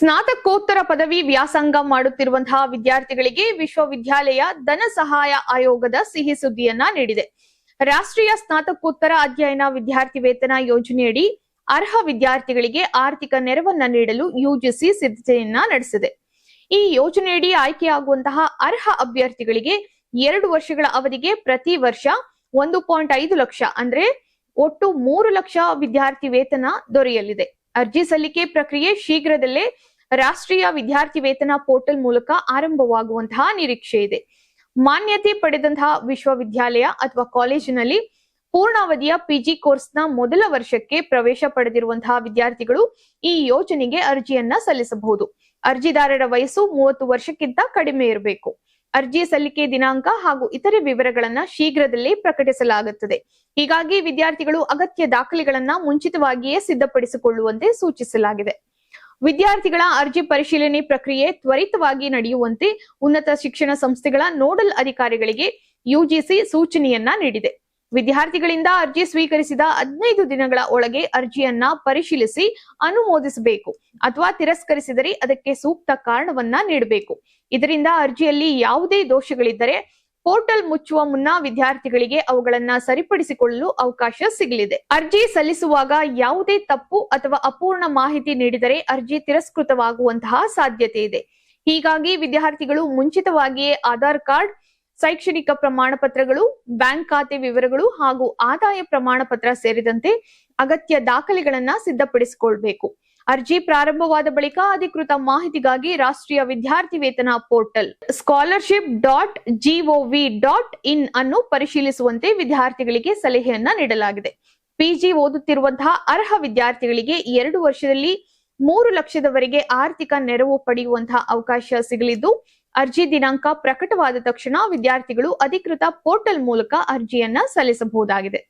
ಸ್ನಾತಕೋತ್ತರ ಪದವಿ ವ್ಯಾಸಂಗ ಮಾಡುತ್ತಿರುವಂತಹ ವಿದ್ಯಾರ್ಥಿಗಳಿಗೆ ವಿಶ್ವವಿದ್ಯಾಲಯ ಧನ ಸಹಾಯ ಆಯೋಗದ ಸಿಹಿ ಸುದ್ದಿಯನ್ನ ನೀಡಿದೆ. ರಾಷ್ಟ್ರೀಯ ಸ್ನಾತಕೋತ್ತರ ಅಧ್ಯಯನ ವಿದ್ಯಾರ್ಥಿ ವೇತನ ಯೋಜನೆಯಡಿ ಅರ್ಹ ವಿದ್ಯಾರ್ಥಿಗಳಿಗೆ ಆರ್ಥಿಕ ನೆರವನ್ನ ನೀಡಲು ಯುಜಿಸಿ ಸಿದ್ಧತೆಯನ್ನ ನಡೆಸಿದೆ. ಈ ಯೋಜನೆಯಡಿ ಆಯ್ಕೆಯಾಗುವಂತಹ ಅರ್ಹ ಅಭ್ಯರ್ಥಿಗಳಿಗೆ 2 ವರ್ಷಗಳ ಅವಧಿಗೆ ಪ್ರತಿ ವರ್ಷ 1.5 ಲಕ್ಷ ಅಂದ್ರೆ ಒಟ್ಟು 3 ಲಕ್ಷ ವಿದ್ಯಾರ್ಥಿ ವೇತನ ದೊರೆಯಲಿದೆ. ಅರ್ಜಿ ಸಲ್ಲಿಕೆ ಪ್ರಕ್ರಿಯೆ ಶೀಘ್ರದಲ್ಲೇ ರಾಷ್ಟ್ರೀಯ ವಿದ್ಯಾರ್ಥಿ ವೇತನ ಪೋರ್ಟಲ್ ಮೂಲಕ ಆರಂಭವಾಗುವಂತಹ ನಿರೀಕ್ಷೆ ಇದೆ. ಮಾನ್ಯತೆ ಪಡೆದಂತಹ ವಿಶ್ವವಿದ್ಯಾಲಯ ಅಥವಾ ಕಾಲೇಜಿನಲ್ಲಿ ಪೂರ್ಣಾವಧಿಯ ಪಿಜಿ ಕೋರ್ಸ್ನ ಮೊದಲ ವರ್ಷಕ್ಕೆ ಪ್ರವೇಶ ಪಡೆದಿರುವಂತಹ ವಿದ್ಯಾರ್ಥಿಗಳು ಈ ಯೋಜನೆಗೆ ಅರ್ಜಿಯನ್ನ ಸಲ್ಲಿಸಬಹುದು. ಅರ್ಜಿದಾರರ ವಯಸ್ಸು 30 ವರ್ಷಕ್ಕಿಂತ ಕಡಿಮೆ ಇರಬೇಕು. ಅರ್ಜಿ ಸಲ್ಲಿಕೆ ದಿನಾಂಕ ಹಾಗೂ ಇತರೆ ವಿವರಗಳನ್ನ ಶೀಘ್ರದಲ್ಲೇ ಪ್ರಕಟಿಸಲಾಗುತ್ತದೆ. ಹೀಗಾಗಿ ವಿದ್ಯಾರ್ಥಿಗಳು ಅಗತ್ಯ ದಾಖಲೆಗಳನ್ನ ಮುಂಚಿತವಾಗಿಯೇ ಸಿದ್ಧಪಡಿಸಿಕೊಳ್ಳುವಂತೆ ಸೂಚಿಸಲಾಗಿದೆ. ವಿದ್ಯಾರ್ಥಿಗಳ ಅರ್ಜಿ ಪರಿಶೀಲನೆ ಪ್ರಕ್ರಿಯೆ ತ್ವರಿತವಾಗಿ ನಡೆಯುವಂತೆ ಉನ್ನತ ಶಿಕ್ಷಣ ಸಂಸ್ಥೆಗಳ ನೋಡಲ್ ಅಧಿಕಾರಿಗಳಿಗೆ ಯುಜಿಸಿ ಸೂಚನೆಯನ್ನ ನೀಡಿದೆ. ವಿದ್ಯಾರ್ಥಿಗಳಿಂದ ಅರ್ಜಿ ಸ್ವೀಕರಿಸಿದ 15 ದಿನಗಳ ಒಳಗೆ ಅರ್ಜಿಯನ್ನ ಪರಿಶೀಲಿಸಿ ಅನುಮೋದಿಸಬೇಕು ಅಥವಾ ತಿರಸ್ಕರಿಸಿದರೆ ಅದಕ್ಕೆ ಸೂಕ್ತ ಕಾರಣವನ್ನ ನೀಡಬೇಕು. ಇದರಿಂದ ಅರ್ಜಿಯಲ್ಲಿ ಯಾವುದೇ ದೋಷಗಳಿದ್ದರೆ ಪೋರ್ಟಲ್ ಮುಚ್ಚುವ ಮುನ್ನ ವಿದ್ಯಾರ್ಥಿಗಳಿಗೆ ಅವುಗಳನ್ನ ಸರಿಪಡಿಸಿಕೊಳ್ಳಲು ಅವಕಾಶ ಸಿಗಲಿದೆ. ಅರ್ಜಿ ಸಲ್ಲಿಸುವಾಗ ಯಾವುದೇ ತಪ್ಪು ಅಥವಾ ಅಪೂರ್ಣ ಮಾಹಿತಿ ನೀಡಿದರೆ ಅರ್ಜಿ ತಿರಸ್ಕೃತವಾಗುವಂತಹ ಸಾಧ್ಯತೆ ಇದೆ. ಹೀಗಾಗಿ ವಿದ್ಯಾರ್ಥಿಗಳು ಮುಂಚಿತವಾಗಿಯೇ ಆಧಾರ್ ಕಾರ್ಡ್, ಶೈಕ್ಷಣಿಕ ಪ್ರಮಾಣ ಪತ್ರಗಳು, ಬ್ಯಾಂಕ್ ಖಾತೆ ವಿವರಗಳು ಹಾಗೂ ಆದಾಯ ಪ್ರಮಾಣ ಪತ್ರ ಸೇರಿದಂತೆ ಅಗತ್ಯ ದಾಖಲೆಗಳನ್ನ ಸಿದ್ಧಪಡಿಸಿಕೊಳ್ಬೇಕು. ಅರ್ಜಿ ಪ್ರಾರಂಭವಾದ ಬಳಿಕ ಅಧಿಕೃತ ಮಾಹಿತಿಗಾಗಿ ರಾಷ್ಟ್ರೀಯ ವಿದ್ಯಾರ್ಥಿ ವೇತನ ಪೋರ್ಟಲ್ scholarship.gov.in ಅನ್ನು ಪರಿಶೀಲಿಸುವಂತೆ ವಿದ್ಯಾರ್ಥಿಗಳಿಗೆ ಸಲಹೆಯನ್ನ ನೀಡಲಾಗಿದೆ. ಪಿಜಿ ಓದುತ್ತಿರುವಂತಹ ಅರ್ಹ ವಿದ್ಯಾರ್ಥಿಗಳಿಗೆ 2 ವರ್ಷದಲ್ಲಿ 3 ಲಕ್ಷದವರೆಗೆ ಆರ್ಥಿಕ ನೆರವು ಪಡೆಯುವಂತಹ ಅವಕಾಶ ಸಿಗಲಿದ್ದು, ಅರ್ಜಿ ದಿನಾಂಕ ಪ್ರಕಟವಾದ ತಕ್ಷಣ ವಿದ್ಯಾರ್ಥಿಗಳು ಅಧಿಕೃತ ಪೋರ್ಟಲ್ ಮೂಲಕ ಅರ್ಜಿಯನ್ನ ಸಲ್ಲಿಸಬಹುದಾಗಿದೆ.